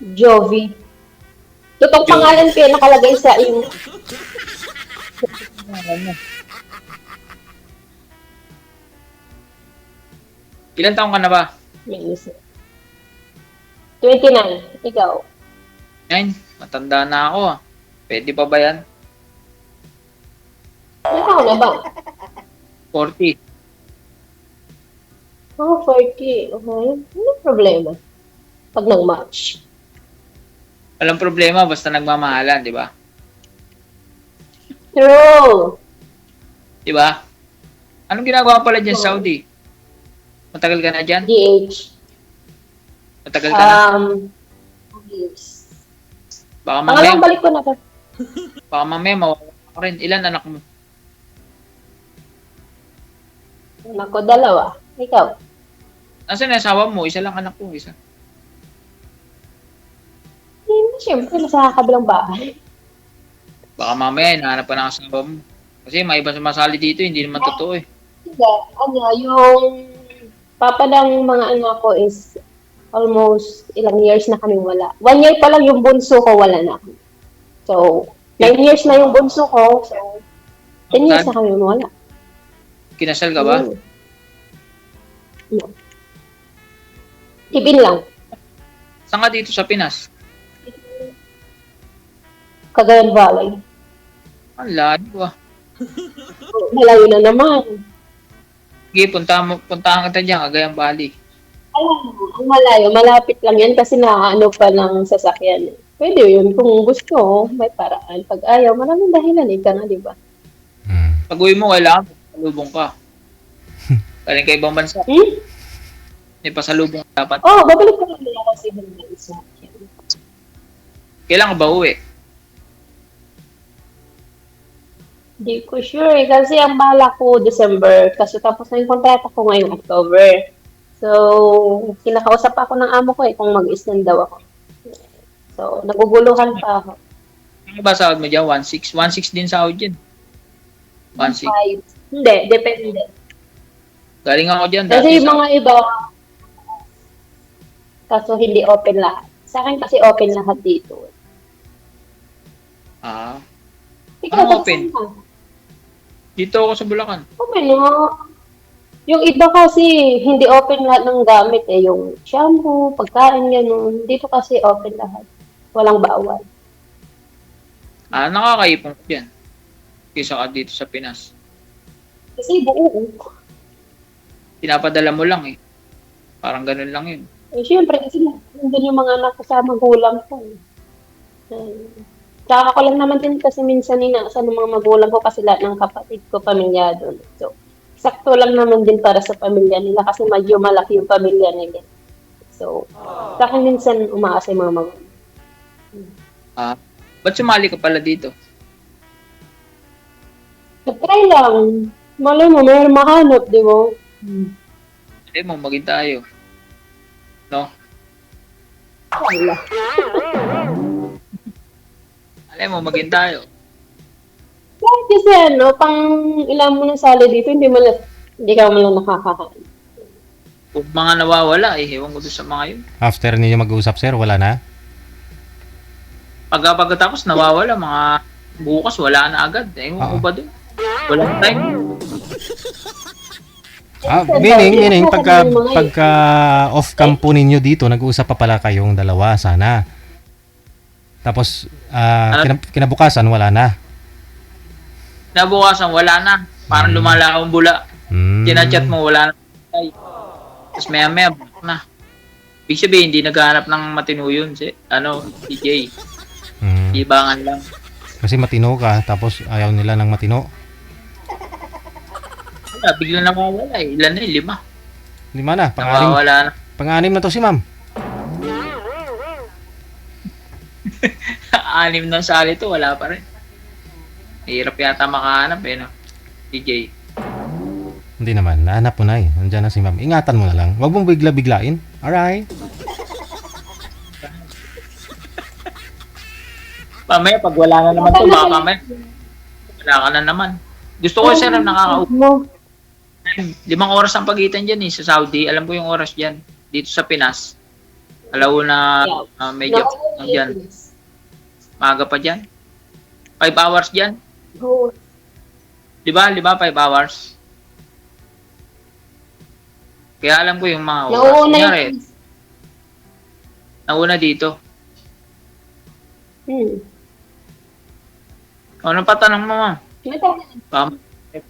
Jovi. Totoong pangalan ko yung nakalagay sa email. Ilan taong ka na ba? May isip. 29. Ikaw. 9. Matanda na ako ah. Pwede pa ba yan? Ilan taon na ba? 40. Oh, 40. Okay. Ano problema? Pag nag-match. Walang problema basta nagmamahalan, di ba? True. Di ba? Anong ginagawa pala dyan sa Saudi? Matagal ka na dyan? DH. Matagal ka na? Years. Baka mamaya, Pangalawang balik ko na to. mawala ka rin. Ilan anak mo? Anak ko, 2. Ikaw. Nasaan yung asawa mo? Isa lang anak ko, isa. Hindi, siyempre, nasa kabilang bahay. Baka mamaya, hinahanap ka ng asawa mo. Kasi may iba sumasali dito, hindi naman totoo eh. Hindi, yung papa ng mga anak ko is almost ilang years na kami wala. 1 year pa lang yung bunso ko, wala na. So, 9 years na yung bunso ko, so 10 years na kami wala. Kinasal ka ba? No. Tibin lang. Saan ka dito sa Pinas? Cagayan Valley. Ang layo ah. Malayo na naman. Sige, puntahan kita dyan, Cagayan Valley. Alam mo, ang malayo, malapit lang yan kasi naaano pa ng sasakyan. Pwede yun, kung gusto, may paraan. Pag ayaw, maraming dahilan, ika nga, di ba? Pag uwi mo, kailangan pasalubong ka. Galing ka ibang bansa. May pasalubong dapat. Oh, babalik ko lang nila kasi ibang bansa. Kailan ka ba uwi? Hindi ko sure eh, kasi ang bala ko December, kasi tapos na yung kontrata ko ngayong October. So, kinakausap ako ng amo ko eh, kung mag-extend daw ako. So, naguguluhan pa ako. Ano ba sahod mo dyan? 1.6? 1.6 din sahod dyan. 1.6. 5. Hindi, depende. Galing ako dyan. Kasi Dati yung mga iba, kaso hindi open lahat. Sa akin kasi open lahat dito. Ikaw, Anong ba't open? saan ka? Dito ako sa Bulacan. Open na. Yung iba kasi, hindi open lahat ng gamit eh. Yung shampoo, pagkain, gano'n. Dito kasi open lahat. Walang bawal. Nakakaipon ko dyan. Kisa ka dito sa Pinas. Kasi buo. Pinapadala mo lang eh. Parang ganun lang yun. Eh, syempre, kasi nandun yung mga anak ko sa magulang ko. Tsaka ko lang naman din kasi minsan inaasahan ng mga magulang ko kasi lahat ng kapatid ko pamilya doon. So, sakto lang naman din para sa pamilya nila kasi medyo malaki yung pamilya nila. So, sa akin minsan umaasa yung mga magulang. Ba't sumali ka pala dito? Nag-try lang. Malay mo, may mahanap, di ba? Alam mo, maging tayo. No? Wala. Alam mo, maging tayo. Kahit kasi pang ilan mo na sali dito, hindi ka man lang nakakakaan. Kung mga nawawala, ewan ko doon sa mga yun. After ninyo mag-uusap, sir, wala na? Pagkatapos nawawala, mga bukas, wala na agad. Ewan ko ba doon? Walang time. Meaning, pagka off-cam po ninyo dito, nag-uusap pa pala kayong dalawa, sana. Tapos, kinabukasan, wala na. Nabukasan, wala na. Parang lumala akong bula. Kinachat mo, wala na. Tapos maya-maya, na. Ibig sabihin, hindi naghahanap ng matino yun. DJ. Ibangan lang. Kasi matino ka, tapos ayaw nila ng matino. Wala, bigla nawawala eh. Ilan na eh? 5. 5 na, Nawawala na. pang-anim na to si ma'am. 6 na sali to, wala pa rin. Hirap yata makahanap eh, no? DJ. Hindi naman, nahanap mo na eh. Nandiyan na si ma'am. Ingatan mo na lang. Huwag mong bigla-biglain. Alright? Pamaya, pag wala na naman to, baka mamaya, wala ka na naman. Gusto ko sir, nakaka-5 oras ang pagitan dyan eh, sa Saudi. Alam ko yung oras dyan, dito sa Pinas. Alauna, Yeah. medyo dyan. Maaga pa dyan. 5 hours dyan. Oh, Di ba? 5 hours. Kaya alam ko yung mga oras. nauuna Kunyari, yung... nauna dito. Ano pa tanong mo, ma'am? Baka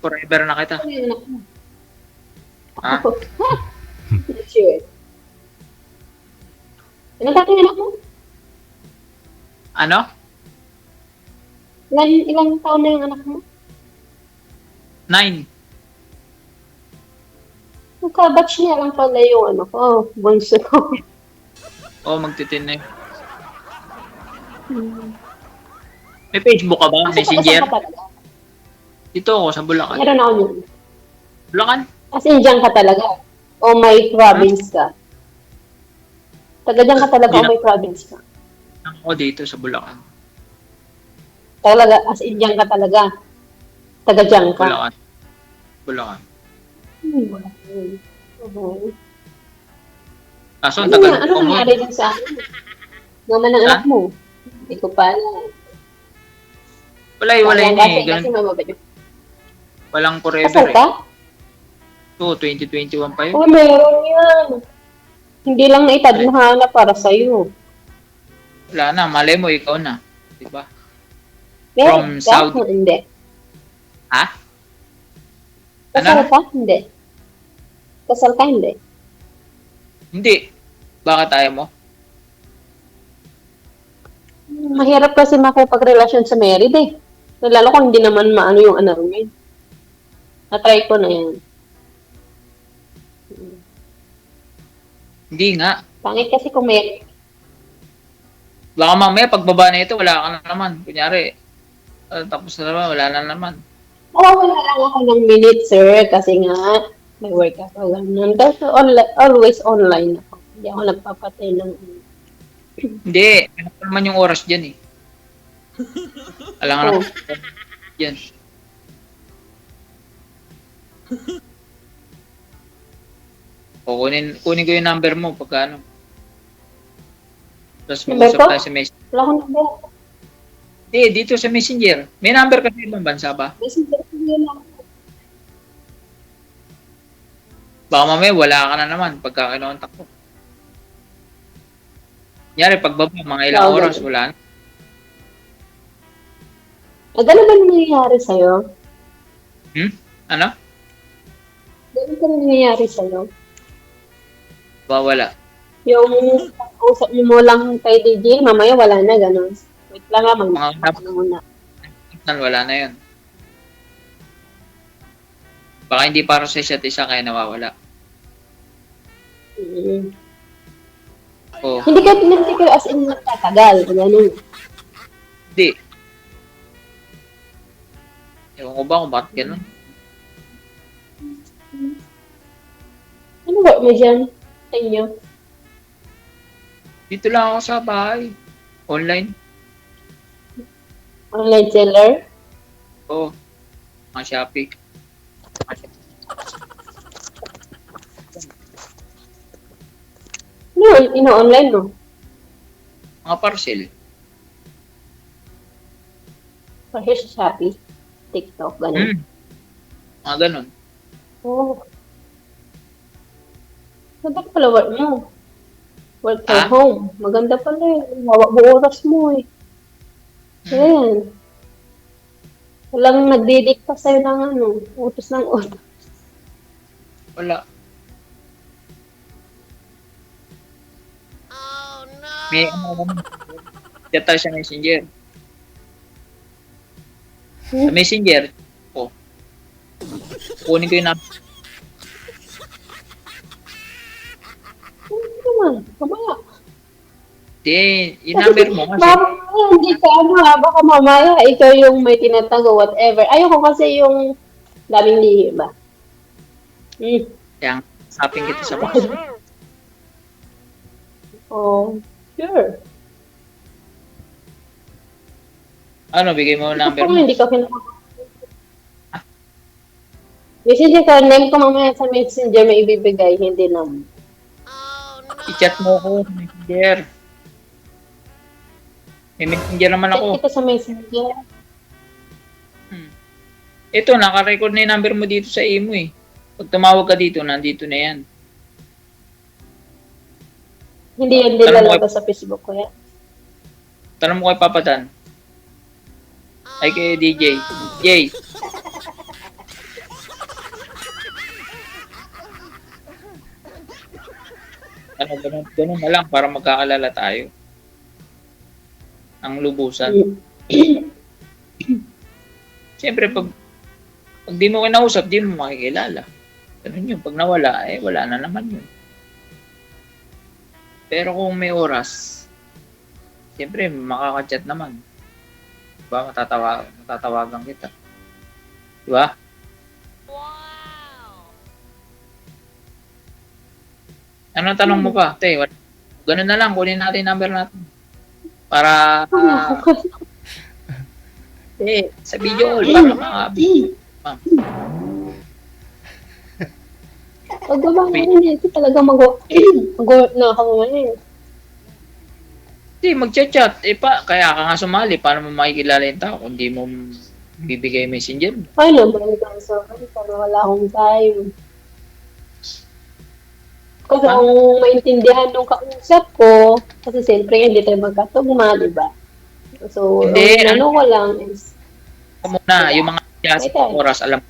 forever na kita. Ha? Sure. Ano dati anak mo? Ano? Ilang taon na yung anak mo? 9. Magka-batch niya lang pala yung ano ko, bunso ko. Oo, magtitin na yun. May Facebook ka ba? Messenger? Dito ako sa Bulacan. Meron ako yun. Bulacan? As in, dyan ka talaga. O may province ka. Taga dyan ka talaga o may province ka. Ako dito sa Bulacan. Talaga, as in, dyan ka talaga. Taga dyan ka. Bulacan. Bulacan. Kaso, Ano tagal nga, ano ko mo. nangyari din sa akin? Naman ng anak mo. Hindi ko pa alam. Wala yun eh. Kasi mababait. Walang Kasal forever eh. ka? Oo, 2021 pa yun. Oo, meron yan. Hindi lang naitadhana para sa'yo. Wala na, malay mo, ikaw na. Diba? Meron From ka? Saudi. Hindi. Ha? Kasal ka? Hindi. Kasal ka? Hindi. Hindi. Bakit tayo mo? Mahirap kasi makipagrelasyon sa married eh. Lalo kung hindi naman maano yung annulment. Na-try ko na yan. Hindi nga. Pangit kasi kung married. Baka mamaya, pagbaba na ito, wala ka na naman. Kunyari, tapos na naman, wala na naman. Wala lang ako ng minute, sir. Kasi nga, may work ako. Ganun. Kasi always online ako. Hindi ako nagpapatay ng... Hindi. Ano pa naman yung oras dyan eh. Alam nga Oh. na. Yan. O, kunin ko yung number mo pagka ano. Tapos Number mag-usap ko? tayo sa messenger. Wala akong number. Hindi, dito sa messenger. May number ka sa ibang bansa ba? Messenger ko yun lang. Baka mamaya wala ka na naman pagka kinontak ko. Kunyari, pagbaba, mga ilang Oo, oras, ganun. wala na. Gano'n ba nangyayari sa'yo? Ano? Gano'n ba nangyayari sa'yo? Wala. Yung usap mo lang kay DJ, mamaya wala na, gano'n. Wait lang nga, Mga muna. wala na yun. Baka hindi para sa isa't isa kaya nawawala. Oh, Hindi kayo as in nagtatagal, gano'n. hindi. Ewan ko ba kung bakit ganun. Ano work mo dyan sa inyo? Dito lang ako sa bahay. Online. Online seller? Oo. Mga Shopee. Ano, ino-online mo? Mga parcel. Kasi sa Shopee, TikTok, gano'n. Mga ganun. Oh. Maganda pala work mo. Work from Ah? home. Maganda pala eh. Hawak mo oras mo eh. Ayan. Walang nagdidikta sa'yo ng ano, utos ng utos. Wala. May ano naman. Chat tayo sa messenger. Sa messenger. Oh. Kunin ko yung number. Ano naman? Kamaya. Hindi, yung number mo kasi. Baka hindi ka ano ha, baka mamaya ikaw yung may tinatago, whatever. Ayoko kasi yung daming lihi ba? Kaya saping kita sa box. Oh, sure. Ano, bigay mo yung number Baka mo. hindi ka kinakapag. Messenger ka, name ko mamaya sa messenger may ibibigay, hindi naman. I-chat mo ako sa Messenger. May Messenger naman Chat ako. kita sa messenger. Ito, naka-record na yung number mo dito sa imo eh. Pag tumawag ka dito, nandito na yan. Hindi yan Tanong mo lalabas sa Facebook ko yan. Tanong mo kay Papa Dan. Ay kay DJ. Jay. Ano, ganun na lang para magkakalala tayo. Ang lubusan. Siyempre, pag di mo kinausap, di mo makikilala. Ganun yun. Pag nawala, wala na naman yun. Pero kung may siyempre, makaka-chat naman. Diba? Matatawagan kita. Diba? Ano tanong mo pa? Ganun na lang, kunin natin yung number natin. Para, sa video call, para makabi. Pag baba mo rin, ito talaga na ako ngayon. Hindi, mag-chat. Kaya ka nga sumali, paano mo makikilala yung tao kung di mo bibigay messenger mo? Ay naman, sorry, pero wala akong time. Kasi ang maintindihan nung kausap ko, kasi siyempre hindi tayo magkatugma, di ba? So, Hindi, ang ano ko lang is, Muna, yung mga oras, alam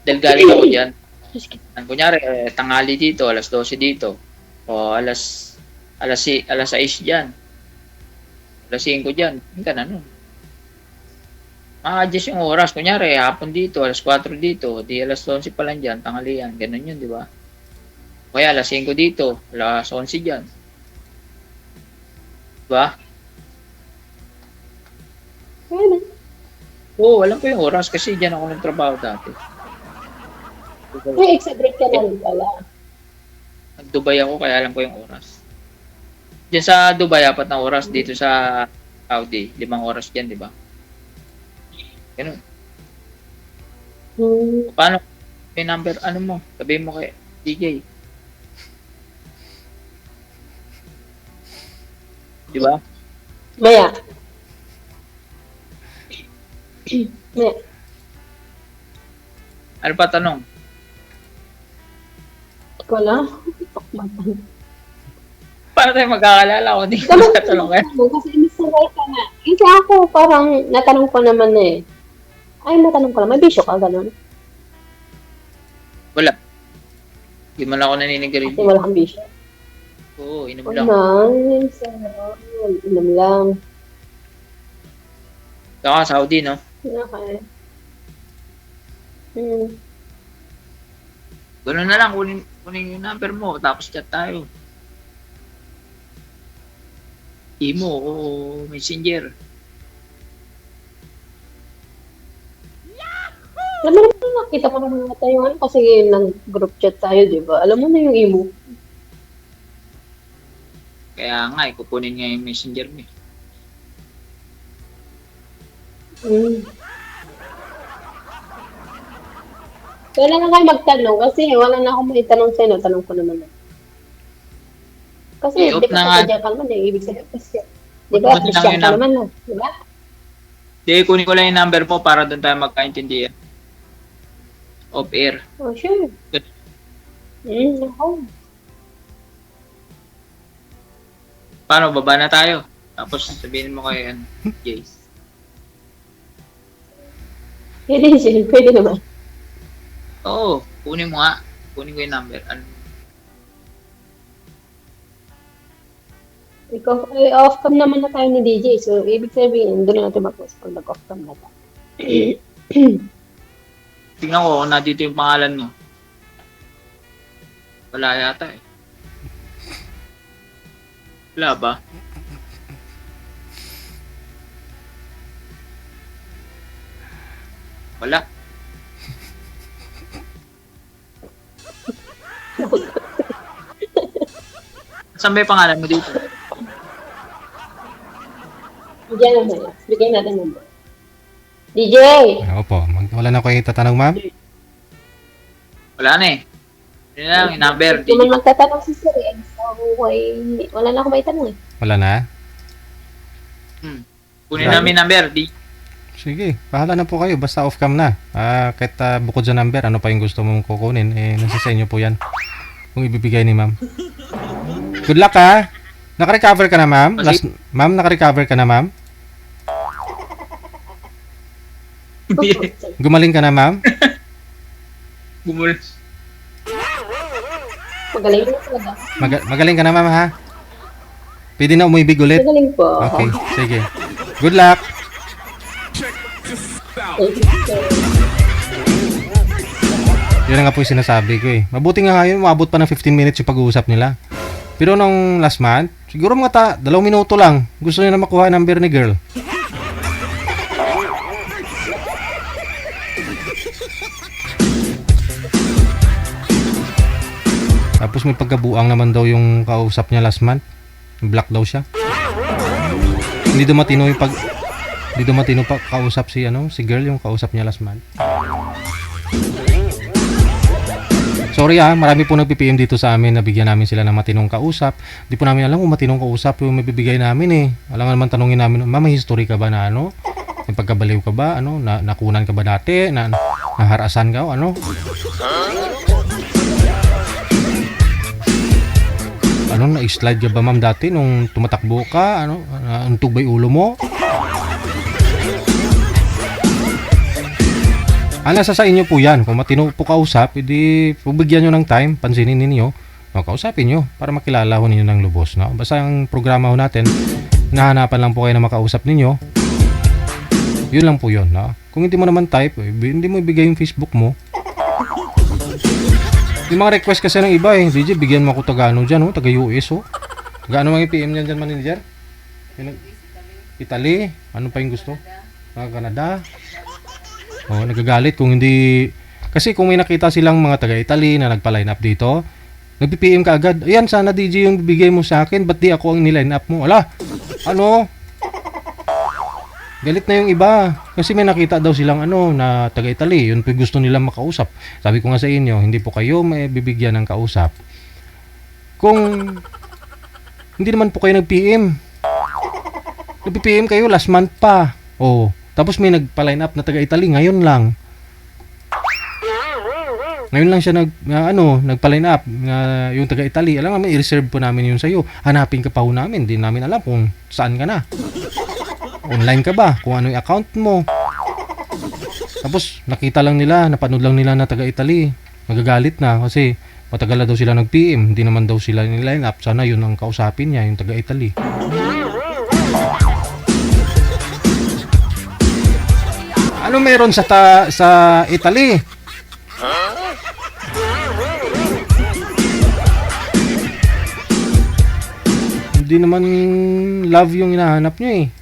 dahil galing ako dyan. Kunyari, tanghali dito, alas 12 dito. O alas 6 dyan. Alas 5 dyan. Hindi ka na nun. Ma-adjust yung oras. Kunyari, hapon dito, alas 4 dito. Di alas 11 pa lang dyan, tanghalian. Ganun yun, di ba? Kaya alas 5 dito, alas 11 dyan. Di ba? ano, Oo, alam ko yung oras kasi dyan ako nagtrabaho dati. may extra break ka na rin pala. Nag-Dubai ako kaya alam ko yung oras. Diyan sa Dubai, 4 na oras. Dito sa Saudi, 5 oras dyan, di ba? Ganun. Paano? May number, ano mo? Sabihin mo kay DJ. Di ba? Maya. Maya. Ano pa tanong? Ikaw na? Paano tayo magkakalala kung di ko tatanong ka? Kasi misalay ka na. Kasi ako parang natanong ko naman eh. Ay, natanong ko lang. May bisyo ka, ganun. Wala. Di man ako naninigarilyo. Kasi wala kang bisyo. Oo, inom Wala lang. na. Inom lang. Saka Saudi, no? Okay. Ganun na lang, kunin yung number mo, tapos chat tayo. Imo o Messenger. Alam mo naman, nakita ko naman natin yung ano kasi nag-group chat tayo, di ba? Alam mo na yung imo. Kaya nga, kukunin nga yung Messenger mo. Wala na kayo magtanong kasi wala na akong maitanong sa'yo. Tanong ko naman. Kasi Eh, di off na ka nga. sadya ka naman eh. Ibig sabihin kasi. Di Off ba? na lang Christian yun, ka ah. naman na. Di ba? Di, kunin ko lang yung number mo para doon tayo magkaintindihan. Off air. Oh, sure. Ako. Paano, baba na tayo? Tapos sabihin mo kay Jace. Pwede siya. Pwede naman. Oo, kunin mo nga. Kunin ko yung number. Ano? Ikaw, off cam naman na tayo ni DJ. So, ibig sabihin, doon na natin mag-post kung nag-off cam na tayo. Tingnan ko kung nandito yung pangalan mo. Wala yata eh. Wala ba? Wala. Saan ba yung pangalan mo dito? Diyan naman. Bigyan natin number. DJ! Opo, wala na kayo tatanong, ma'am? Wala na eh. Yun na lang, yung number. Hindi naman magtatanong si Sir Enzo. wala na ako may tanong eh. Wala na? Kunin namin number. Sige, bahala na po kayo. Basta off-cam na. Kahit bukod sa number, ano pa yung gusto mong kukunin, nasa sa inyo po yan. Kung ibibigay ni ma'am. Good luck ha! Naka-recover ka na ma'am? Ma'am, naka-recover ka na ma'am? Gumaling ka na ma'am? Magaling na talaga. Magaling ka na ma'am ha? Pwede na umibig ulit? Magaling po. Okay, sige. Good luck! Yun nga po yung sinasabi ko eh. Mabuti nga ngayon, umabot pa ng 15 minutes yung pag-uusap nila. Pero nung last month, siguro mga 2 minuto lang. Gusto niya na makuha ang number ni girl. Tapos may pagkabuang naman daw yung kausap niya last month. Black daw siya. Hindi dumatino pa kausap si girl yung kausap niya last month. Sorry marami po nagpi-PM dito sa amin na bigyan namin sila ng matinong kausap. Di po namin alam kung matinong kausap yung mabibigay namin eh. Alam naman tanungin namin, ma'am, may history ka ba na may pagkabaliw ka ba? Nakunan ka ba dati? Naharasan ka? Na-slide ka ba ma'am dati nung tumatakbo ka? Untog ba yung ulo mo? Nasa sa inyo po yan. Kung matino po kausap, edi pabigyan nyo ng time, pansinin ninyo, kausapin nyo para makilala ho ninyo ng lubos. No? Basta ang programa ho natin, nahanapan lang po kayo na makausap ninyo. Yun lang po yun. No? Kung hindi mo naman type, hindi mo ibigay yung Facebook mo. Yung mga request kasi ng iba DJ, bigyan mo ako Tagano dyan, taga-US Taga-ano mga PM niyan dyan, manager? Italy? Ano pa yung gusto? Canada? Nagagalit kung hindi... Kasi kung may nakita silang mga taga-Italy na nagpa-line up dito, nagpi-PM ka agad, ayan, sana DJ yung bibigay mo sa akin, ba't di ako ang niline up mo? Ala, galit na yung iba. Kasi may nakita daw silang na taga-Italy, yun po gusto nilang makausap. Sabi ko nga sa inyo, hindi po kayo may bibigyan ng kausap. Kung hindi naman po kayo nag-PM, nag-PM kayo last month pa. Tapos may nagpa-line up na taga-Italy ngayon lang. Ngayon lang siya nagpa-line up na yung taga-Italy. Alam nga, i-reserve po namin yun sa'yo. Hanapin ka pa ho namin. Di namin alam kung saan ka na. Online ka ba? Kung ano yung account mo. Tapos nakita lang nila, napanood lang nila na taga-Italy. Magagalit na kasi matagal na daw sila nag-PM. Hindi naman daw sila ni-line up. Sana yun ang kausapin niya, yung taga-Italy. Ano meron sa Italy? Hindi naman love yung hinahanap nyo eh.